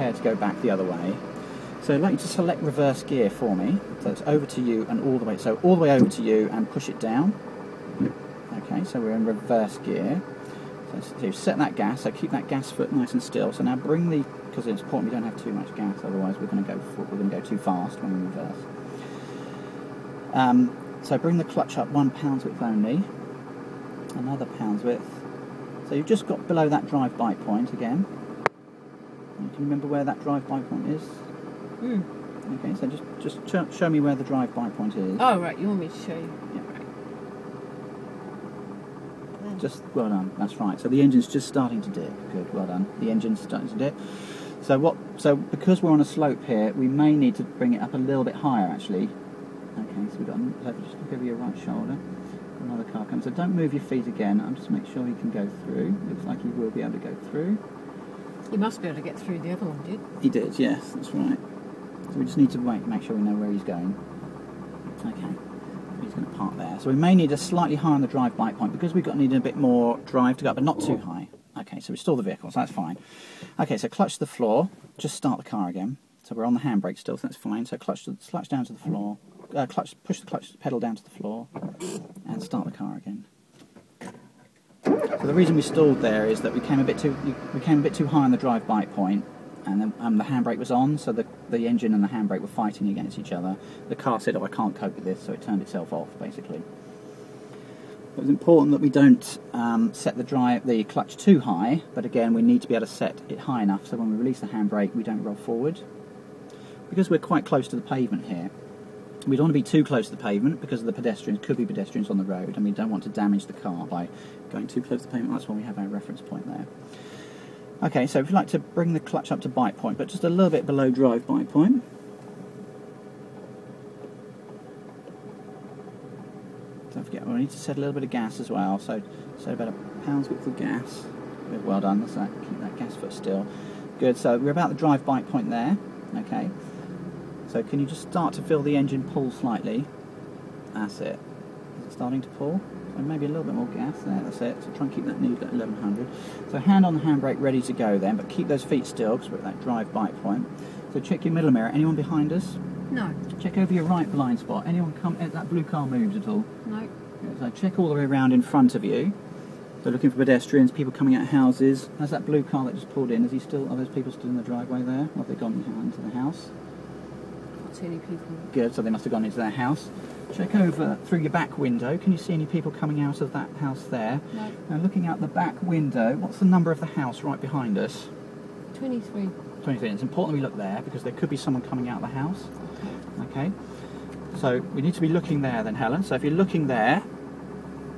to go back the other way. So I'd like you to select reverse gear for me. So it's over to you and all the way. So all the way over to you and push it down. Okay, so we're in reverse gear. So you set that gas. So keep that gas foot nice and still. So now bring the, because it's important we don't have too much gas, otherwise we're going to go too fast when we reverse. So bring the clutch up 1 pound's width only. Another pound's width. So you've just got below that drive-by point again. Can you remember where that drive-by point is? Okay, so just show me where the drive-by point is. Oh, right, you want me to show you? Yeah. Right. Just, well done, that's right. So the engine's just starting to dip. Good, well done. The engine's starting to dip. So because we're on a slope here, we may need to bring it up a little bit higher, actually. Okay, so we've got, just look over your right shoulder. Another car comes. So don't move your feet again. I'm just make sure he can go through. Looks like he will be able to go through. You must be able to get through the other one, did? He did, yes, that's right. So we just need to make sure we know where he's going. Okay, he's going to park there. So we may need a slightly higher on the drive-by point because we've need a bit more drive to go up, but not too high. Okay, so restore the vehicle, so that's fine. Okay, so clutch to the floor. Just start the car again. So we're on the handbrake still, so that's fine. So clutch down to the floor. Push the clutch pedal down to the floor, and start the car again. So the reason we stalled there is that we came a bit too high on the drive-by point, and then the handbrake was on, so the engine and the handbrake were fighting against each other. The car said, "Oh, I can't cope with this," so it turned itself off, basically. It was important that we don't set the clutch too high, but again, we need to be able to set it high enough so when we release the handbrake, we don't roll forward. Because we're quite close to the pavement here, we don't want to be too close to the pavement because of the pedestrians. Could be pedestrians on the road, and we don't want to damage the car by going too close to the pavement. That's why we have our reference point there. Okay, so if you'd like to bring the clutch up to bite point, but just a little bit below drive-by point. Don't forget, we need to set a little bit of gas as well, so about a pound's width of gas. Good, well done, that's that. Keep that gas foot still. Good, so we're about the drive-by point there. Okay, so can you just start to feel the engine pull slightly? That's it. Is it starting to pull? So maybe a little bit more gas there, that's it. So try and keep that needle at 1100. So hand on the handbrake ready to go then, but keep those feet still because we're at that drive-by point. So check your middle mirror. Anyone behind us? No. Check over your right blind spot. Anyone come? That blue car moves at all? No. So check all the way around in front of you. So looking for pedestrians, people coming out of houses. There's that blue car that just pulled in. Are those people still in the driveway there? Or have they gone into the house? Can't see any people. Good, so they must have gone into their house. Check over through your back window. Can you see any people coming out of that house there? No. Now looking out the back window, what's the number of the house right behind us? 23. 23. It's important we look there because there could be someone coming out of the house. Okay. So we need to be looking there then, Helen. So if you're looking there,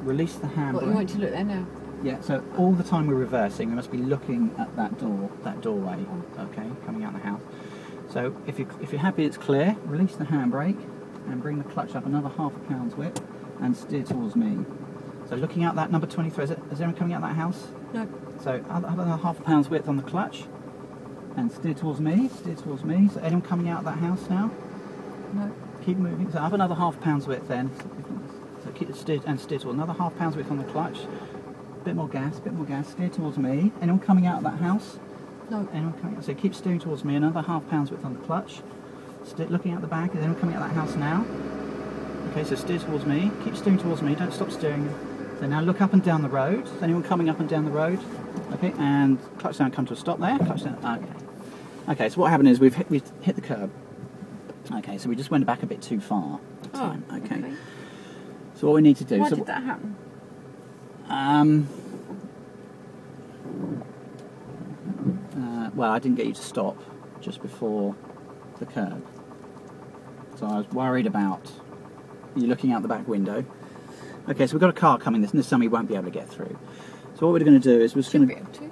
release the handbrake. What, you want to look there now? Yeah, so all the time we're reversing, we must be looking at that doorway, okay, coming out of the house. So if you're happy it's clear, release the handbrake and bring the clutch up another half a pound's width and steer towards me. So looking out that number 23, is anyone coming out of that house? No. So another half a pound's width on the clutch and steer towards me, So anyone coming out of that house now? No. Keep moving, so up another half a pound's width then. So keep steer towards another half pound's width on the clutch. Bit more gas, steer towards me. Anyone coming out of that house? No. Anyone coming out? So keep steering towards me, another half pound's width on the clutch. Looking out the back, is anyone coming out of that house now? Okay, so steer towards me, keep steering towards me, don't stop steering. So now look up and down the road. Is anyone coming up and down the road? Okay, and clutch down, come to a stop there. Clutch down, okay. Okay, so what happened is we've hit the curb. Okay, so we just went back a bit too far at the time. Okay. So what we need to do... Why did that happen? Well, I didn't get you to stop just before the curb. So I was worried about you looking out the back window. Okay, so we've got a car coming this time we won't be able to get through. So what we're going to do is we're just going to... Should be able to.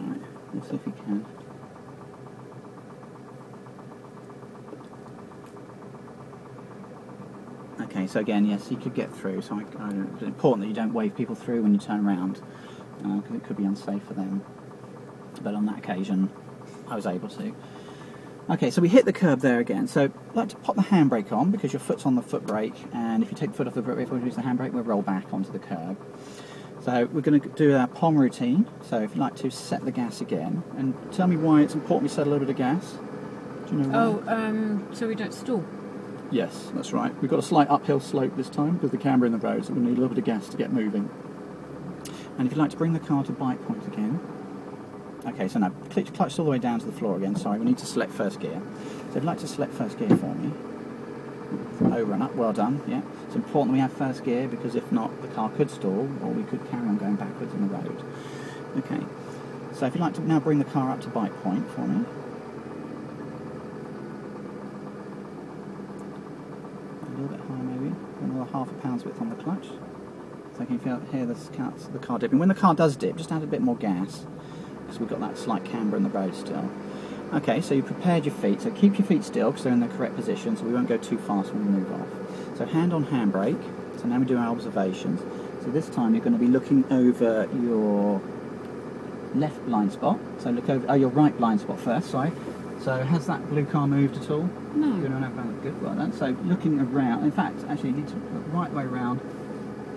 Alright, let's see if we can. Okay, so again, yes, he could get through. So it's important that you don't wave people through when you turn around, because it could be unsafe for them. But on that occasion, I was able to. Okay, so we hit the curb there again. So I'd like to pop the handbrake on because your foot's on the foot brake, and if you take the foot off the brake before you use the handbrake, we'll roll back onto the curb. So we're going to do our POM routine. So if you'd like to set the gas again, and tell me why it's important we set a little bit of gas. Do you know why? So we don't stall. Yes, that's right. We've got a slight uphill slope this time because the camber in the road, so we need a little bit of gas to get moving. And if you'd like to bring the car to bike point again. Okay, so now clutch all the way down to the floor again. Sorry, we need to select first gear. So if you'd like to select first gear for me. Over and up, well done, yeah. It's important we have first gear because if not, the car could stall or we could carry on going backwards in the road. Okay, so if you'd like to now bring the car up to bike point for me. A little bit higher maybe, another half a pound's width on the clutch. So you can hear the car dipping. When the car does dip, just add a bit more gas because we've got that slight camber in the road still. Okay, so you prepared your feet, so keep your feet still because they're in the correct position so we won't go too fast when we move off. So hand on handbrake, so now we do our observations. So this time you're going to be looking over your left blind spot, so look over, your right blind spot first, sorry. So has that blue car moved at all? No. Good, well done. So looking around, in fact, actually you need to look right way around.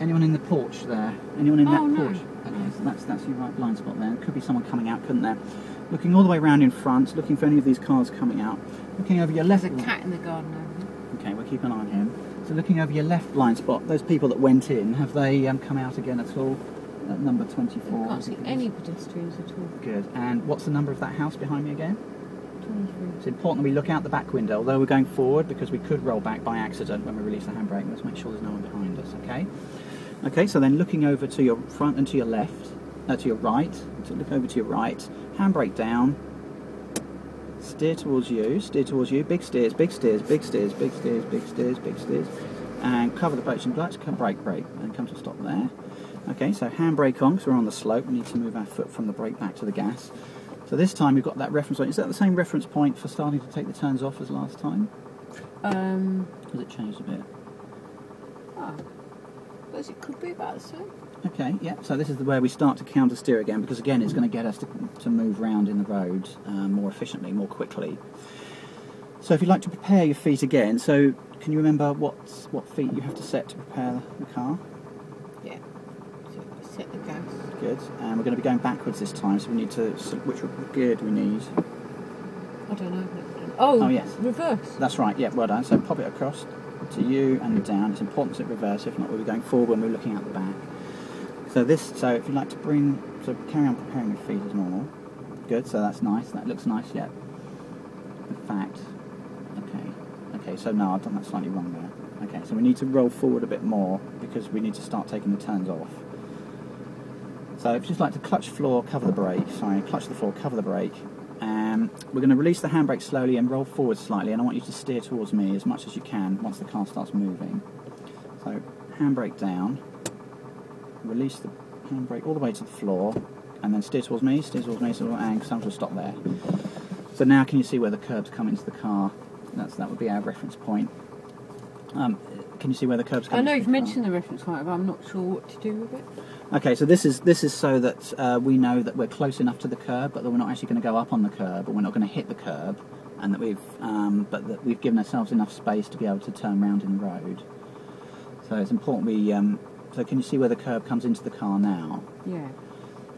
Anyone in the porch there? Anyone in that porch? Okay, so that's your right blind spot there. Could be someone coming out, couldn't there? Looking all the way around in front, looking for any of these cars coming out. Looking over your left... There's a cat in the garden over there. Okay, we'll keep an eye on him. So looking over your left blind spot, those people that went in, have they come out again at all? At number 24. I can't see any pedestrians at all. Good. And what's the number of that house behind me again? 23. It's important that we look out the back window, although we're going forward because we could roll back by accident when we release the handbrake. Let's make sure there's no one behind us, okay? Okay, so then looking over to your front and to your left, to your right, so look over to your right, handbrake down, steer towards you, big steers, big steers, big steers, big steers, big steers, big steers, and cover the approaching clutch, brake, and come to a stop there. Okay, so handbrake on because we're on the slope, we need to move our foot from the brake back to the gas. So this time we've got that reference point. Is that the same reference point for starting to take the turns off as last time? Has it changed a bit? Well, it could be about the same. Okay, yeah, so this is where we start to counter steer again because again it's going to get us to move round in the road more efficiently, more quickly. So if you'd like to prepare your feet again, so can you remember what feet you have to set to prepare the car? Yeah. So set the gas. Good, and we're going to be going backwards this time, so we need to, which gear do we need? I don't know. Oh yes. Reverse. That's right, yeah, well done. So pop it across to you and down. It's important that it reverse, if not we'll be going forward when we're looking out the back. So if you'd like to carry on preparing your feet as normal. Good, so that's nice, that looks nice, yeah. In fact, okay, so no, I've done that slightly wrong there. Okay, so we need to roll forward a bit more because we need to start taking the turns off. So if you just like to clutch the floor, cover the brake, we're going to release the handbrake slowly and roll forward slightly, and I want you to steer towards me as much as you can once the car starts moving. So handbrake down, release the handbrake all the way to the floor, and then steer towards me, and some will stop there. So now can you see where the curbs come into the car? That would be our reference point. Can you see where the curbs come? I know you've mentioned the reference point, but I'm not sure what to do with it. Okay, so this is so that we know that we're close enough to the curb, but that we're not actually going to go up on the curb, or we're not going to hit the curb, and that we've given ourselves enough space to be able to turn around in the road. So it's important we. So can you see where the curb comes into the car now? Yeah.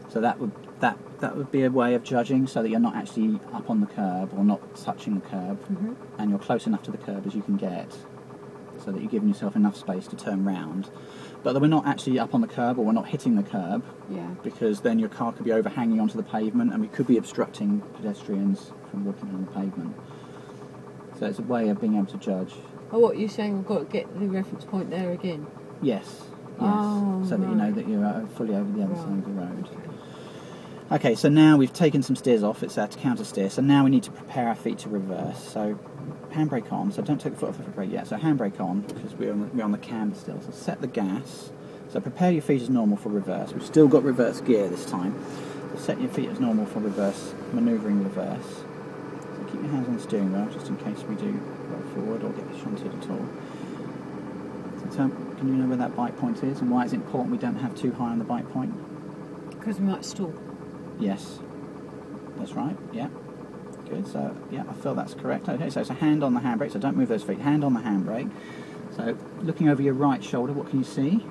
So that would be a way of judging, so that you're not actually up on the curb or not touching the curb, and you're close enough to the curb as you can get, so that you're giving yourself enough space to turn round. But that we're not actually up on the curb, or we're not hitting the curb, because then your car could be overhanging onto the pavement, and we could be obstructing pedestrians from walking on the pavement. So it's a way of being able to judge. Oh, what you're saying? We've got to get the reference point there again. Yes. Oh, so that you know that you're fully over the other side of the road. Okay, so now we've taken some steers off, it's our counter steer, so now we need to prepare our feet to reverse. So handbrake on, so don't take the foot off the brake yet, so handbrake on, because we're on the camber still. So set the gas, so prepare your feet as normal for reverse. We've still got reverse gear this time. So set your feet as normal for reverse, manoeuvring reverse. So keep your hands on the steering wheel, just in case we do roll forward or get shunted at all. So can you know where that bike point is, and why it's important we don't have too high on the bike point? Because we might stall. Yes, that's right, yeah. Good, so yeah, I feel that's correct. Okay, so it's a hand on the handbrake, so don't move those feet. Hand on the handbrake. So looking over your right shoulder, what can you see?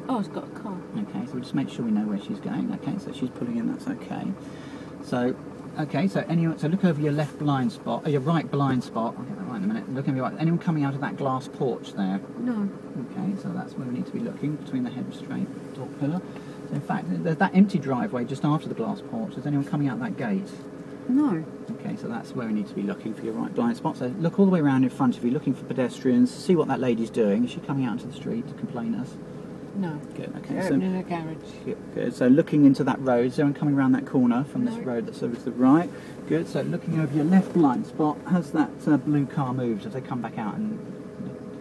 Oh, it's got a car. Okay, so we'll just make sure we know where she's going. Okay, so she's pulling in, that's okay. So, okay, so look over your left blind spot, or your right blind spot. I'll get that right in a minute. Look over your right. Anyone coming out of that glass porch there? No. Okay, so that's where we need to be looking, between the head restraint, door pillar. So in fact, there's that empty driveway just after the glass porch. Is anyone coming out that gate? No. Okay, so that's where we need to be looking for your right blind spot. So look all the way around in front of you, looking for pedestrians, see what that lady's doing. Is she coming out into the street to complain us? No. Good, okay. They're opening a garage. Good, so looking into that road, is anyone coming around that corner from this No. road that's over to the right? Good, so looking over your left blind spot, has that blue car moved? Have they come back out and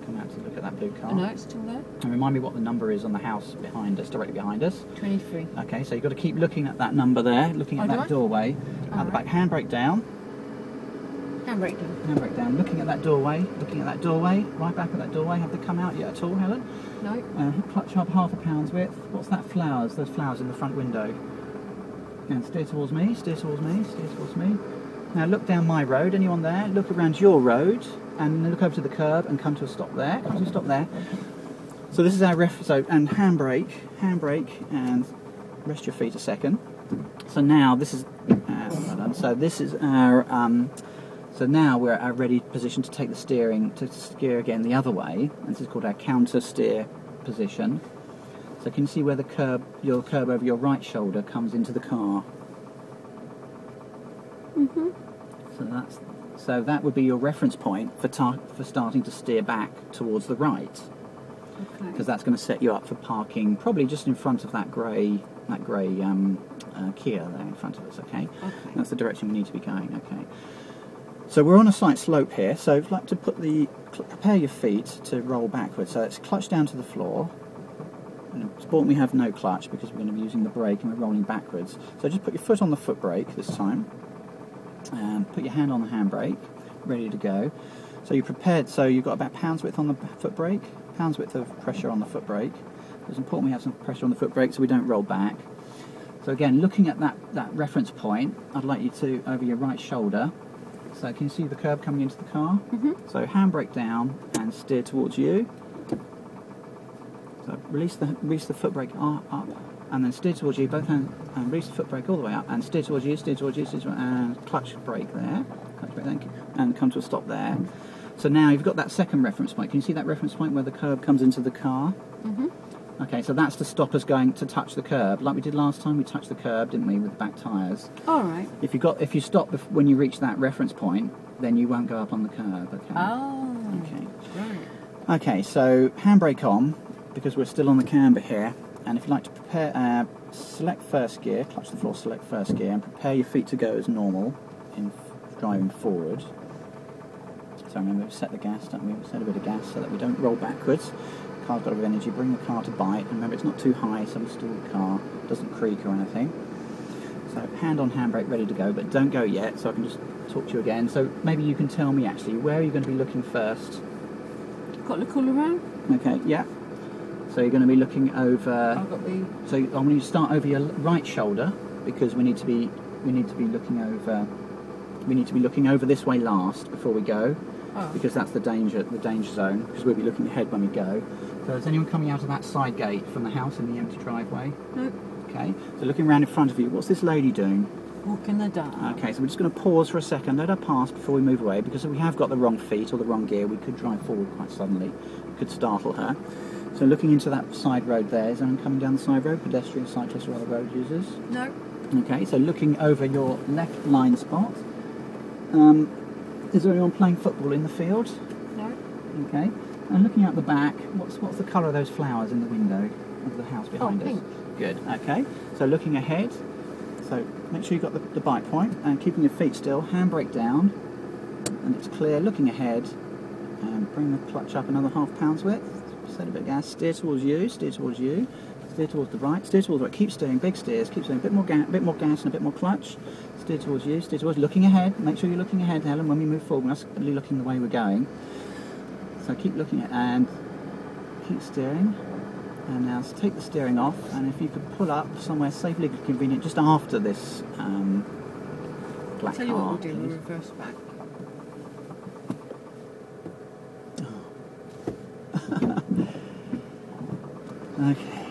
come out to look at that blue car? No, it's still there. And remind me what the number is on the house behind us, directly behind us. 23. Okay, so you've got to keep looking at that number there, looking at that doorway. At the back, handbrake down. Handbrake down. Handbrake down, looking at that doorway, right back at that doorway. Have they come out yet at all, Helen? No. Clutch up half a pound's width. What's that flowers? Those flowers in the front window. And steer towards me, steer towards me, steer towards me. Now look down my road, anyone there? Look around your road and look over to the curb and come to a stop there. Come to a stop there. So this is our and handbrake, and rest your feet a second. So now this is, well done. So this is our, so now we're at our ready position to take the steering, to steer again the other way. This is called our counter steer position. So can you see where the your curb over your right shoulder comes into the car? Mhm. So that would be your reference point for starting to steer back towards the right. Okay. Because that's going to set you up for parking probably just in front of that grey Kia there in front of us. Okay. Okay. That's the direction we need to be going. Okay. So we're on a slight slope here. So if you'd like to prepare your feet to roll backwards. So it's clutch down to the floor. In sport we have no clutch because we're going to be using the brake and we're rolling backwards. So just put your foot on the foot brake this time. And put your hand on the handbrake, ready to go. So you're prepared. So you've got about pound's width on the foot brake. Pound's width of pressure on the foot brake. It's important we have some pressure on the foot brake so we don't roll back. So again, looking at that reference point, I'd like you to, over your right shoulder, so can you see the curb coming into the car? Mm-hmm. So handbrake down and steer towards you. So release the foot brake up, and then steer towards you, both hands, and release the foot brake all the way up, and steer towards you, and clutch brake there, thank you, and come to a stop there. So now you've got that second reference point. Can you see that reference point where the curb comes into the car? Mm-hmm. Okay, so that's to stop us going to touch the curb. Like we did last time, we touched the curb, didn't we, with the back tyres? All right. If you stop when you reach that reference point, then you won't go up on the curb, okay? Oh. Okay. Right. Okay, so handbrake on, because we're still on the camber here, and if you'd like to prepare, select first gear, clutch the floor, select first gear, and prepare your feet to go as normal in driving forward. So remember, we set the gas, don't we? We set a bit of gas so that we don't roll backwards. The car's got a bit of energy, bring the car to bite, and remember it's not too high, so we stall the car, it doesn't creak or anything. So hand on handbrake, ready to go, but don't go yet, so I can just talk to you again. So maybe you can tell me actually, where are you going to be looking first? Got to look all around. Okay, yeah. So you're going to be looking over. I've got the. So I'm going to start over your right shoulder because we need to be looking over. We need to be looking over this way last before we go, because that's the danger zone. Because we'll be looking ahead when we go. So is anyone coming out of that side gate from the house in the empty driveway? No. Okay. So looking around in front of you, what's this lady doing? Walking the dark. Okay, so we're just going to pause for a second, let her pass before we move away, because if we have got the wrong feet or the wrong gear, we could drive forward quite suddenly. We could startle her. So looking into that side road there, is anyone coming down the side road? Pedestrians, cyclists or other road users? No. Okay, so looking over your left blind spot, is there anyone playing football in the field? No. Okay, and looking out the back, what's the colour of those flowers in the window of the house behind us? Pink. Good, okay, so looking ahead, so make sure you've got the bite point and keeping your feet still, handbrake down, and it's clear, looking ahead, and bring the clutch up another half pound's width. Set a bit of gas, steer towards you, steer towards you, steer towards the right, steer towards the right, keep steering, big steers, keep steering, a bit more gas and a bit more clutch, steer towards you, looking ahead, make sure you're looking ahead, Helen, when we move forward, we're not really looking the way we're going. So keep looking at and keep steering, and now take the steering off, and if you could pull up somewhere safely convenient just after this black Tell you car. what we'll do, we'll reverse back. Okay.